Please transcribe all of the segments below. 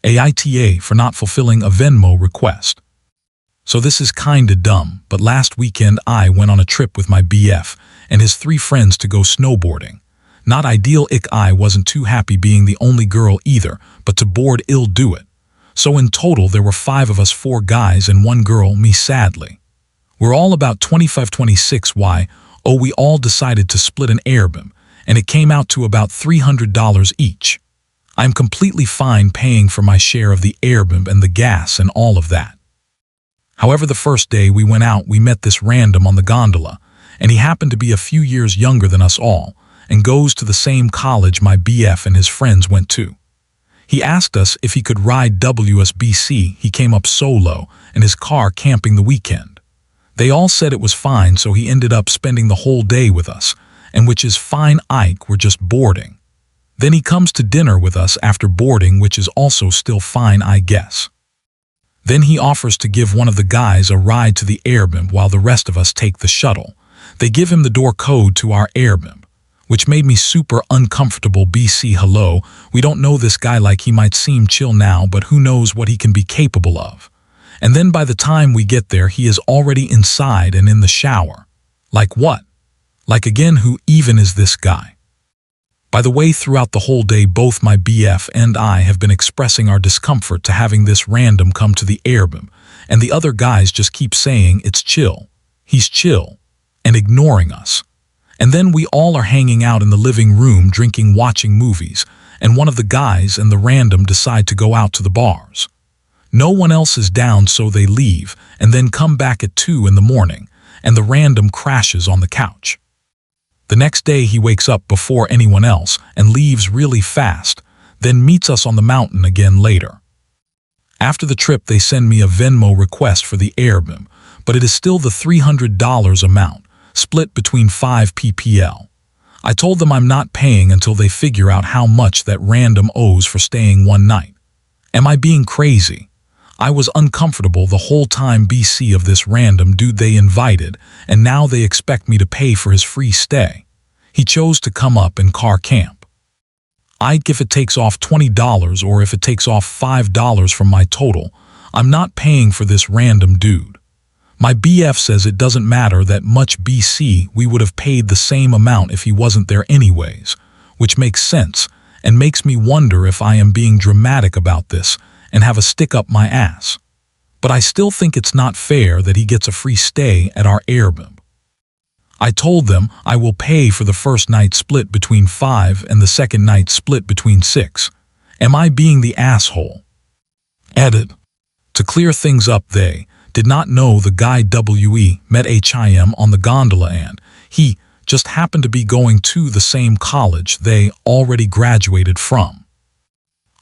AITA for not fulfilling a Venmo request. So this is kinda dumb, but last weekend I went on a trip with my BF and his 3 friends to go snowboarding. Not ideal. I wasn't too happy being the only girl either, but to board ill do it. So in total there were 5 of us, 4 guys and 1 girl, me sadly. We're all about 25-26. We all decided to split an airbnb, and it came out to about $300 each. I'm completely fine paying for my share of the airbnb and the gas and all of that. However, the first day we went out, we met this random on the gondola, and he happened to be a few years younger than us all, and goes to the same college my BF and his friends went to. He asked us if he could ride WSBC. He came up solo and his car camping the weekend. They all said it was fine, so he ended up spending the whole day with us, and which is fine. We're just boarding. Then he comes to dinner with us after boarding, which is also still fine, I guess. Then he offers to give one of the guys a ride to the airbnb while the rest of us take the shuttle. They give him the door code to our airbnb, which made me super uncomfortable. Hello, we don't know this guy. Like, he might seem chill now, but who knows what he can be capable of. And then by the time we get there, he is already inside and in the shower. Like what? Like again, who even is this guy? By the way, throughout the whole day, both my BF and I have been expressing our discomfort to having this random come to the airbnb, and the other guys just keep saying it's chill, he's chill, and ignoring us. And then we all are hanging out in the living room drinking, watching movies, and one of the guys and the random decide to go out to the bars. No one else is down, so they leave and then come back at 2 in the morning, and the random crashes on the couch. The next day he wakes up before anyone else and leaves really fast, then meets us on the mountain again later. After the trip they send me a Venmo request for the airbnb, but it is still the $300 amount, split between 5 ppl. I told them I'm not paying until they figure out how much that random owes for staying one night. Am I being crazy? I was uncomfortable the whole time of this random dude they invited, and now they expect me to pay for his free stay. He chose to come up and car camp. If it takes off $20 or if it takes off $5 from my total, I'm not paying for this random dude. My BF says it doesn't matter that much. We would have paid the same amount if he wasn't there anyways, which makes sense and makes me wonder if I am being dramatic about this and have a stick up my ass. But I still think it's not fair that he gets a free stay at our airbnb. I told them I will pay for the first night split between 5 and the second night split between 6. Am I being the asshole? Edit. To clear things up, they did not know the guy met him on the gondola, and he just happened to be going to the same college they already graduated from.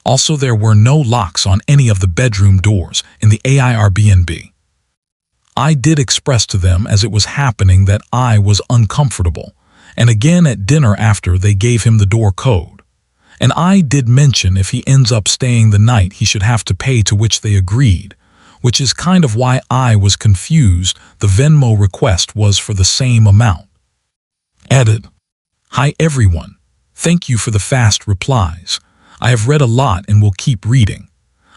Also, there were no locks on any of the bedroom doors in the Airbnb. I did express to them as it was happening that I was uncomfortable, and again at dinner after they gave him the door code. And I did mention if he ends up staying the night he should have to pay, to which they agreed, which is kind of why I was confused. The Venmo request was for the same amount. Edit. Hi everyone. Thank you for the fast replies. I have read a lot and will keep reading.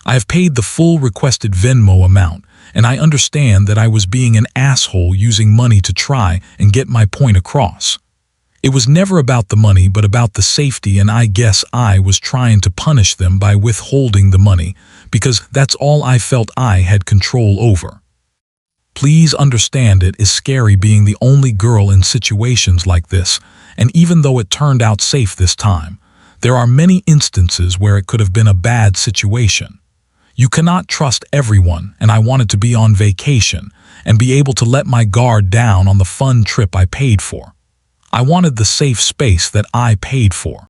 I have paid the full requested Venmo amount, and I understand that I was being an asshole using money to try and get my point across. It was never about the money but about the safety, and I guess I was trying to punish them by withholding the money because that's all I felt I had control over. Please understand it is scary being the only girl in situations like this, and even though it turned out safe this time, there are many instances where it could have been a bad situation. You cannot trust everyone, and I wanted to be on vacation and be able to let my guard down on the fun trip I paid for. I wanted the safe space that I paid for.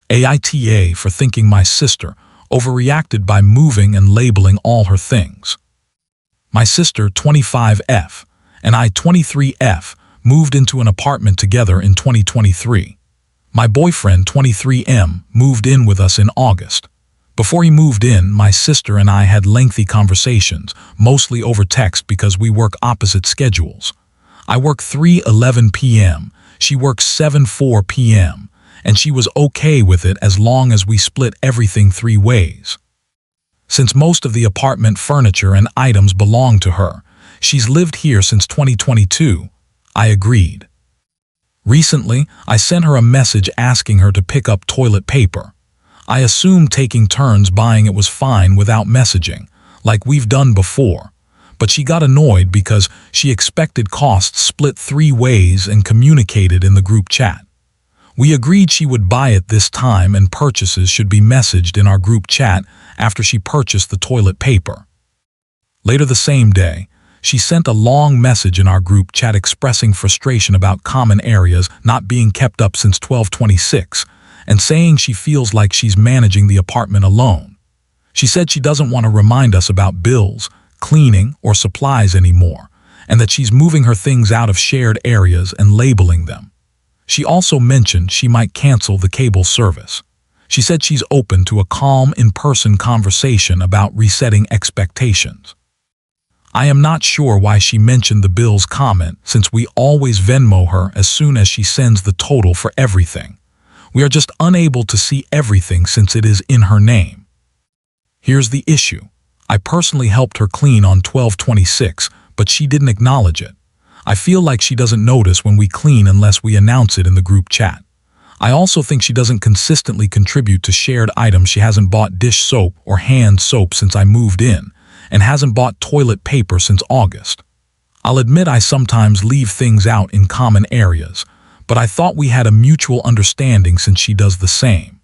AITA for thinking my sister overreacted by moving and labeling all her things. My sister, 25F, and I, 23F, moved into an apartment together in 2023. My boyfriend, 23M, moved in with us in August. Before he moved in, my sister and I had lengthy conversations, mostly over text because we work opposite schedules. I work 3:11 p.m., she works 7:04 p.m., and she was okay with it as long as we split everything 3 ways. Since most of the apartment furniture and items belong to her, she's lived here since 2022, I agreed. Recently, I sent her a message asking her to pick up toilet paper. I assumed taking turns buying it was fine without messaging, like we've done before, but she got annoyed because she expected costs split 3 ways and communicated in the group chat. We agreed she would buy it this time and purchases should be messaged in our group chat after she purchased the toilet paper. Later the same day, she sent a long message in our group chat expressing frustration about common areas not being kept up since 12/26 and saying she feels like she's managing the apartment alone. She said she doesn't want to remind us about bills, cleaning, or supplies anymore, and that she's moving her things out of shared areas and labeling them. She also mentioned she might cancel the cable service. She said she's open to a calm, in-person conversation about resetting expectations. I am not sure why she mentioned the bills comment since we always Venmo her as soon as she sends the total for everything. We are just unable to see everything since it is in her name. Here's the issue. I personally helped her clean on 12/26, but she didn't acknowledge it. I feel like she doesn't notice when we clean unless we announce it in the group chat. I also think she doesn't consistently contribute to shared items. She hasn't bought dish soap or hand soap since I moved in, and hasn't bought toilet paper since August. I'll admit I sometimes leave things out in common areas, but I thought we had a mutual understanding since she does the same.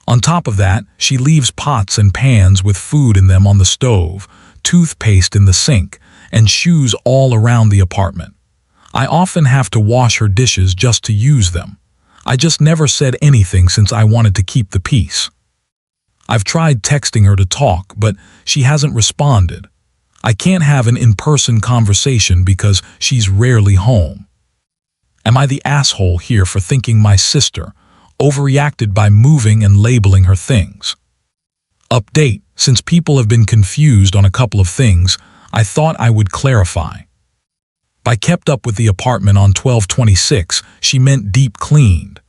On top of that, she leaves pots and pans with food in them on the stove, toothpaste in the sink, and shoes all around the apartment. I often have to wash her dishes just to use them. I just never said anything since I wanted to keep the peace. I've tried texting her to talk, but she hasn't responded. I can't have an in-person conversation because she's rarely home. Am I the asshole here for thinking my sister overreacted by moving and labeling her things? Update: since people have been confused on a couple of things, I thought I would clarify. By kept up with the apartment on 12/26, she meant deep cleaned.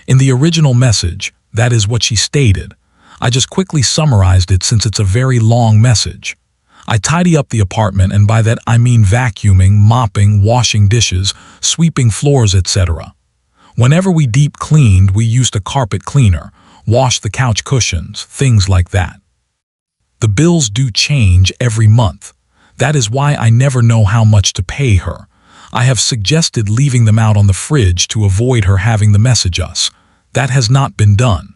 In the original message, that is what she stated. I just quickly summarized it since it's a very long message. I tidy up the apartment, and by that I mean vacuuming, mopping, washing dishes, sweeping floors, etc. Whenever we deep cleaned, we used a carpet cleaner, washed the couch cushions, things like that. The bills do change every month. That is why I never know how much to pay her. I have suggested leaving them out on the fridge to avoid her having to message us. That has not been done.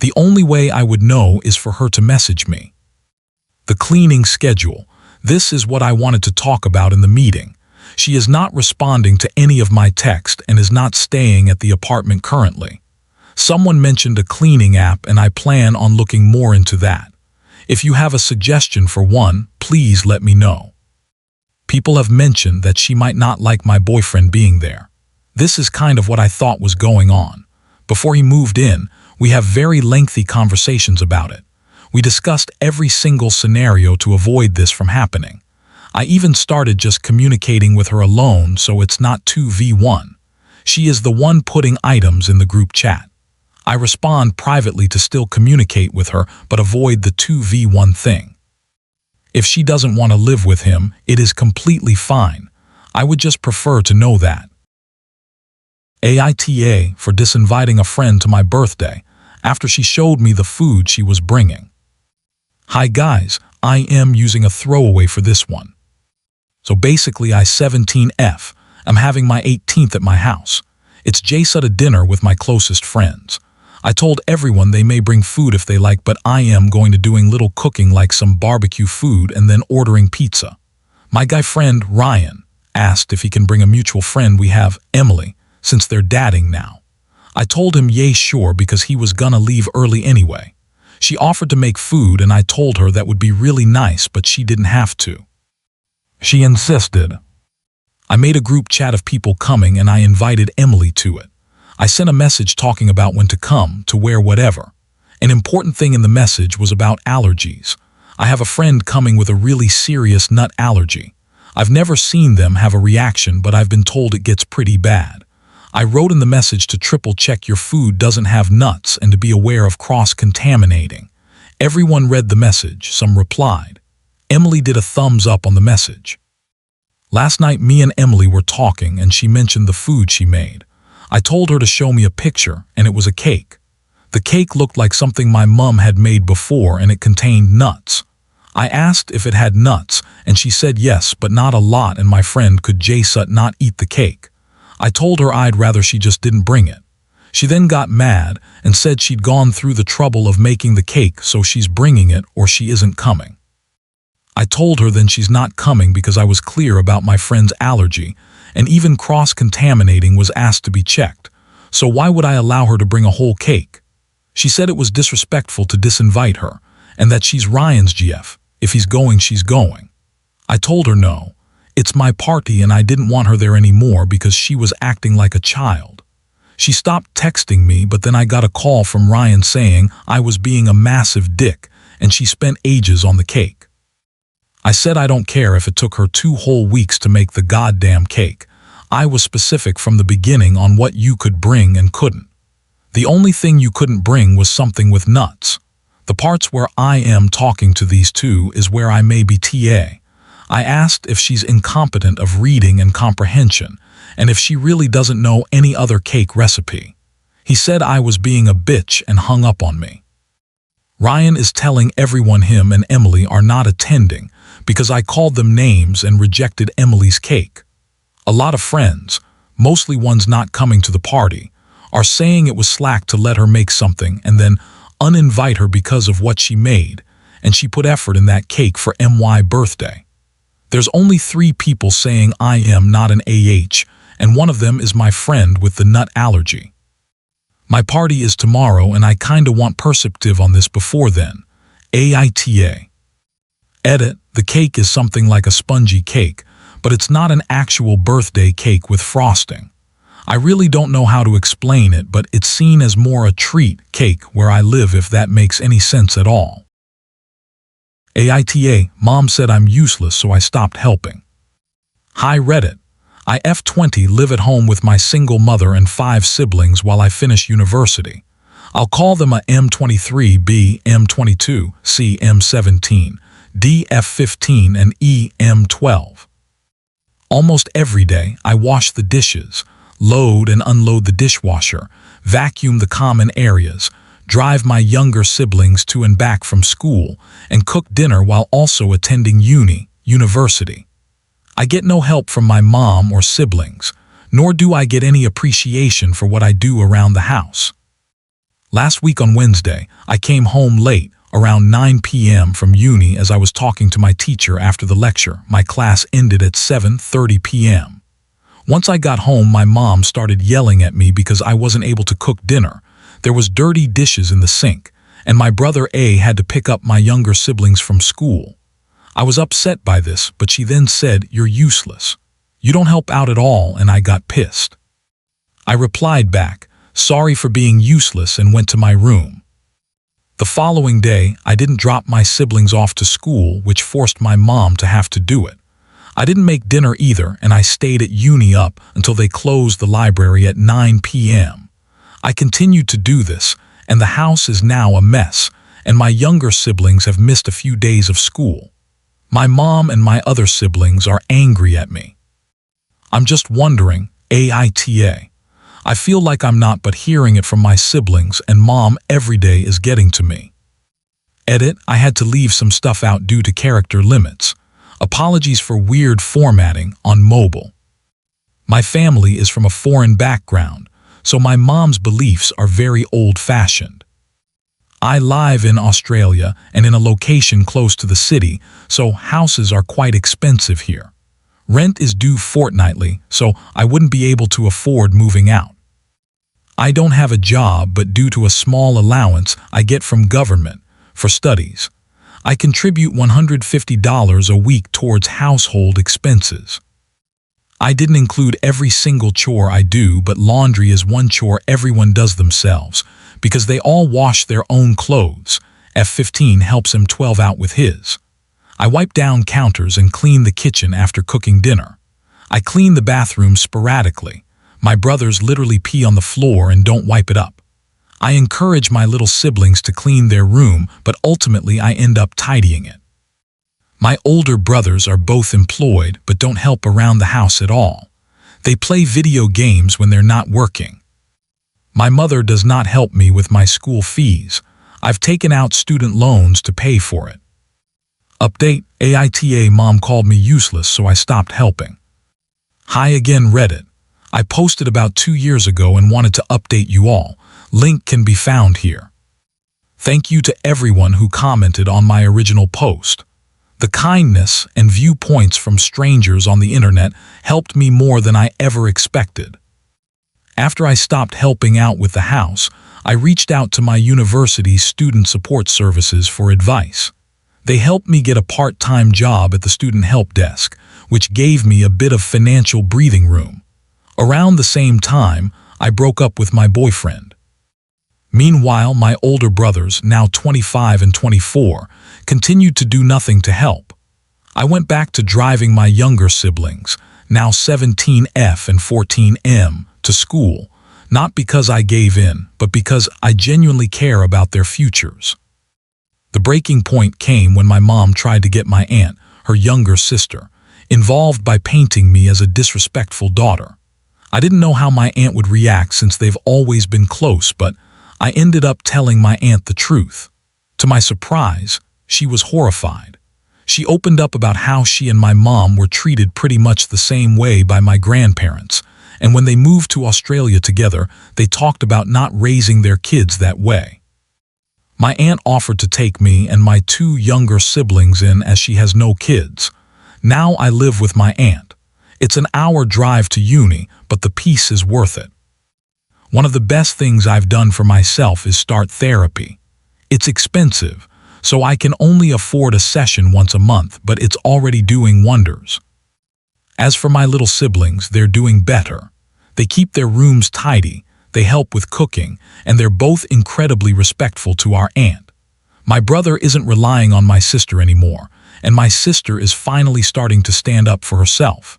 The only way I would know is for her to message me. The cleaning schedule. This is what I wanted to talk about in the meeting. She is not responding to any of my text and is not staying at the apartment currently. Someone mentioned a cleaning app, and I plan on looking more into that. If you have a suggestion for one, please let me know. People have mentioned that she might not like my boyfriend being there. This is kind of what I thought was going on. Before he moved in, we have very lengthy conversations about it. We discussed every single scenario to avoid this from happening. I even started just communicating with her alone so it's not 2v1. She is the one putting items in the group chat. I respond privately to still communicate with her but avoid the 2v1 thing. If she doesn't want to live with him, it is completely fine. I would just prefer to know that. AITA for disinviting a friend to my birthday after she showed me the food she was bringing. Hi guys, I am using a throwaway for this one. So basically I 17F. I'm having my 18th at my house. It's just a dinner with my closest friends. I told everyone they may bring food if they like, but I am going to doing little cooking like some barbecue food and then ordering pizza. My guy friend, Ryan, asked if he can bring a mutual friend we have, Emily, since they're dating now. I told him yay sure because he was gonna leave early anyway. She offered to make food and I told her that would be really nice, but she didn't have to. She insisted. I made a group chat of people coming and I invited Emily to it. I sent a message talking about when to come, to wear whatever. An important thing in the message was about allergies. I have a friend coming with a really serious nut allergy. I've never seen them have a reaction, but I've been told it gets pretty bad. I wrote in the message to triple check your food doesn't have nuts and to be aware of cross-contaminating. Everyone read the message, some replied. Emily did a thumbs up on the message. Last night me and Emily were talking and she mentioned the food she made. I told her to show me a picture and it was a cake. The cake looked like something my mum had made before and it contained nuts. I asked if it had nuts and she said yes, but not a lot, and my friend could not eat the cake. I told her I'd rather she just didn't bring it. She then got mad and said she'd gone through the trouble of making the cake, so she's bringing it or she isn't coming. I told her then she's not coming because I was clear about my friend's allergy, and even cross-contaminating was asked to be checked, so why would I allow her to bring a whole cake? She said it was disrespectful to disinvite her, and that she's Ryan's GF. If he's going, she's going. I told her no. It's my party and I didn't want her there anymore because she was acting like a child. She stopped texting me, but then I got a call from Ryan saying I was being a massive dick and she spent ages on the cake. I said I don't care if it took her 2 whole weeks to make the goddamn cake. I was specific from the beginning on what you could bring and couldn't. The only thing you couldn't bring was something with nuts. The parts where I am talking to these two is where I may be TA. I asked if she's incompetent of reading and comprehension, and if she really doesn't know any other cake recipe. He said I was being a bitch and hung up on me. Ryan is telling everyone him and Emily are not attending because I called them names and rejected Emily's cake. A lot of friends, mostly ones not coming to the party, are saying it was slack to let her make something and then uninvite her because of what she made, and she put effort in that cake for MY birthday. There's only 3 people saying I am not an AH, and one of them is my friend with the nut allergy. My party is tomorrow and I kinda want perspective on this before then. AITA. Edit, the cake is something like a spongy cake, but it's not an actual birthday cake with frosting. I really don't know how to explain it, but it's seen as more a treat cake where I live, if that makes any sense at all. AITA, Mom said I'm useless, so I stopped helping. Hi Reddit. I F20 live at home with my single mother and 5 siblings while I finish university. I'll call them a M23, B, M22, C, M17, D, F15, and E, M12. Almost every day, I wash the dishes, load and unload the dishwasher, vacuum the common areas, drive my younger siblings to and back from school, and cook dinner while also attending university. I get no help from my mom or siblings, nor do I get any appreciation for what I do around the house. Last week on Wednesday, I came home late, around 9 p.m. from uni as I was talking to my teacher after the lecture. My class ended at 7:30 p.m. Once I got home, my mom started yelling at me because I wasn't able to cook dinner. There was dirty dishes in the sink, and my brother A had to pick up my younger siblings from school. I was upset by this, but she then said, "You're useless. You don't help out at all," and I got pissed. I replied back, "Sorry for being useless," and went to my room. The following day, I didn't drop my siblings off to school, which forced my mom to have to do it. I didn't make dinner either, and I stayed at uni up until they closed the library at 9 p.m. I continued to do this, and the house is now a mess, and my younger siblings have missed a few days of school. My mom and my other siblings are angry at me. I'm just wondering, AITA. I feel like I'm not, but hearing it from my siblings and mom every day is getting to me. Edit, I had to leave some stuff out due to character limits. Apologies for weird formatting on mobile. My family is from a foreign background, so my mom's beliefs are very old-fashioned. I live in Australia and in a location close to the city, so houses are quite expensive here. Rent is due fortnightly, so I wouldn't be able to afford moving out. I don't have a job, but due to a small allowance I get from government for studies, I contribute $150 a week towards household expenses. I didn't include every single chore I do, but laundry is one chore everyone does themselves, because they all wash their own clothes. F15 helps him 12 out with his. I wipe down counters and clean the kitchen after cooking dinner. I clean the bathroom sporadically. My brothers literally pee on the floor and don't wipe it up. I encourage my little siblings to clean their room, but ultimately I end up tidying it. My older brothers are both employed but don't help around the house at all. They play video games when they're not working. My mother does not help me with my school fees. I've taken out student loans to pay for it. Update: AITA mom called me useless, so I stopped helping. Hi again, Reddit. I posted about 2 years ago and wanted to update you all. Link can be found here. Thank you to everyone who commented on my original post. The kindness and viewpoints from strangers on the internet helped me more than I ever expected. After I stopped helping out with the house, I reached out to my university's student support services for advice. They helped me get a part-time job at the student help desk, which gave me a bit of financial breathing room. Around the same time, I broke up with my boyfriend. Meanwhile, my older brothers, now 25 and 24, continued to do nothing to help. I went back to driving my younger siblings, now 17F and 14M, to school, not because I gave in, but because I genuinely care about their futures. The breaking point came when my mom tried to get my aunt, her younger sister, involved by painting me as a disrespectful daughter. I didn't know how my aunt would react since they've always been close, but I ended up telling my aunt the truth. To my surprise, she was horrified. She opened up about how she and my mom were treated pretty much the same way by my grandparents, and when they moved to Australia together, they talked about not raising their kids that way. My aunt offered to take me and my 2 younger siblings in as she has no kids. Now I live with my aunt. It's an hour drive to uni, but the peace is worth it. One of the best things I've done for myself is start therapy. It's expensive, so I can only afford a session once a month, but it's already doing wonders. As for my little siblings, they're doing better. They keep their rooms tidy, they help with cooking, and they're both incredibly respectful to our aunt. My brother isn't relying on my sister anymore, and my sister is finally starting to stand up for herself.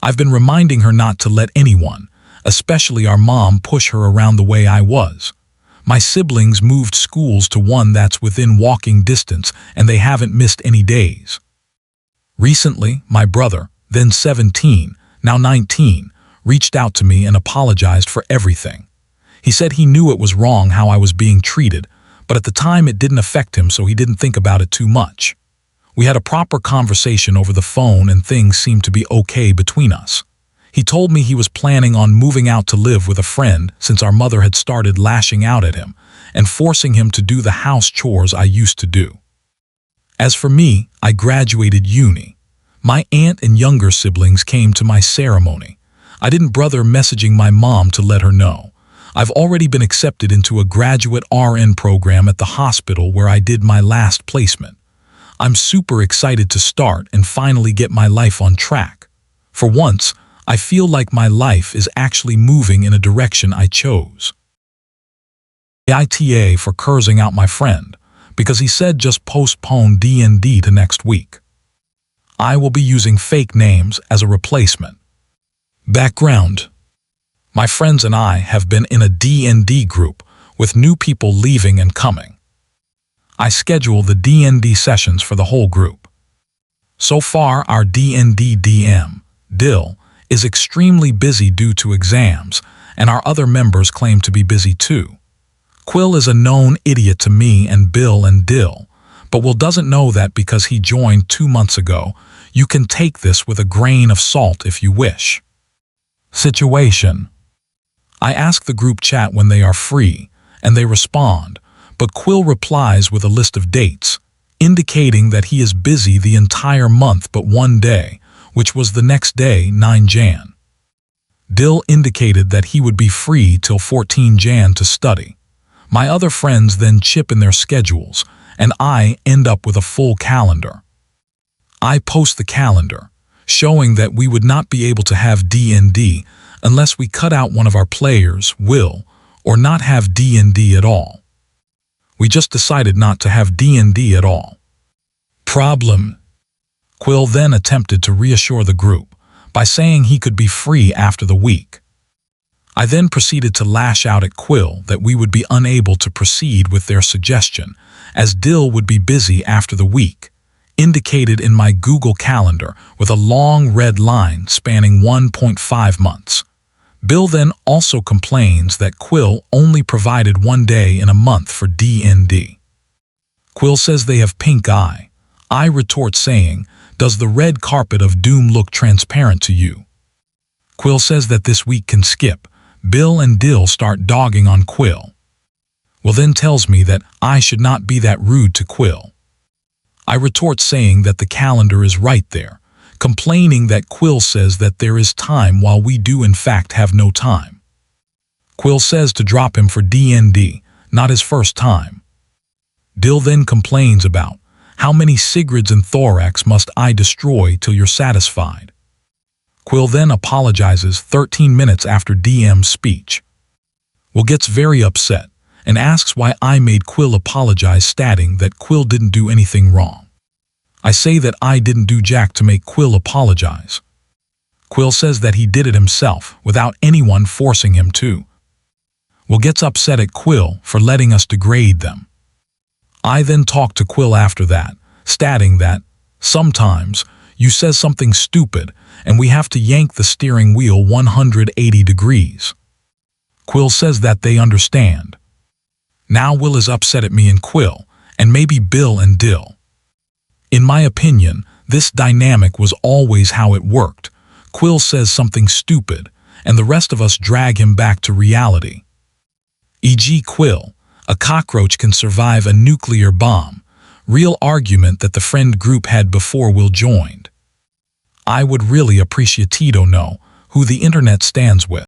I've been reminding her not to let anyone, especially our mom, push her around the way I was. My siblings moved schools to one that's within walking distance, and they haven't missed any days. Recently, my brother, then 17, now 19, reached out to me and apologized for everything. He said he knew it was wrong how I was being treated, but at the time it didn't affect him, so he didn't think about it too much. We had a proper conversation over the phone and things seemed to be okay between us. He told me he was planning on moving out to live with a friend since our mother had started lashing out at him and forcing him to do the house chores I used to do. As for me, I graduated uni. My aunt and younger siblings came to my ceremony. I didn't bother messaging my mom to let her know. I've already been accepted into a graduate RN program at the hospital where I did my last placement. I'm super excited to start and finally get my life on track. For once, I feel like my life is actually moving in a direction I chose. AITA for cursing out my friend because he said just postpone D&D to next week. I will be using fake names as a replacement. Background: my friends and I have been in a D&D group with new people leaving and coming. I schedule the D&D sessions for the whole group. So far, our D&D DM, Dill, is extremely busy due to exams, and our other members claim to be busy too. Quill is a known idiot to me and Bill and Dill, but Will doesn't know that because he joined 2 months ago. You can take this with a grain of salt if you wish. Situation: I ask the group chat when they are free, and they respond, but Quill replies with a list of dates, indicating that he is busy the entire month but one day, which was the next day, 9 Jan. Dill indicated that he would be free till 14 Jan to study. My other friends then chip in their schedules, and I end up with a full calendar. I post the calendar, showing that we would not be able to have D&D unless we cut out one of our players, Will, or not have D&D at all. We just decided not to have D&D at all. Problem: Quill then attempted to reassure the group by saying he could be free after the week. I then proceeded to lash out at Quill that we would be unable to proceed with their suggestion, as Dill would be busy after the week, indicated in my Google Calendar with a long red line spanning 1.5 months. Bill then also complains that Quill only provided 1 day in a month for D&D. Quill says they have pink eye. I retort saying, "Does the red carpet of doom look transparent to you?" Quill says that this week can skip. Bill and Dill start dogging on Quill. Will then tells me that I should not be that rude to Quill. I retort saying that the calendar is right there, complaining that Quill says that there is time while we do in fact have no time. Quill says to drop him for D&D, not his first time. Dill then complains about, "How many Sigrids and Thorax must I destroy till you're satisfied?" Quill then apologizes 13 minutes after DM's speech. Will gets very upset and asks why I made Quill apologize, stating that Quill didn't do anything wrong. I say that I didn't do jack to make Quill apologize. Quill says that he did it himself without anyone forcing him to. Will gets upset at Quill for letting us degrade them. I then talk to Quill after that, stating that, "Sometimes you says something stupid and we have to yank the steering wheel 180 degrees. Quill says that they understand. Now Will is upset at me and Quill, and maybe Bill and Dill. In my opinion, this dynamic was always how it worked. Quill says something stupid, and the rest of us drag him back to reality. E.g. Quill, a cockroach can survive a nuclear bomb, real argument that the friend group had before Will joined. I would really appreciate to know who the internet stands with.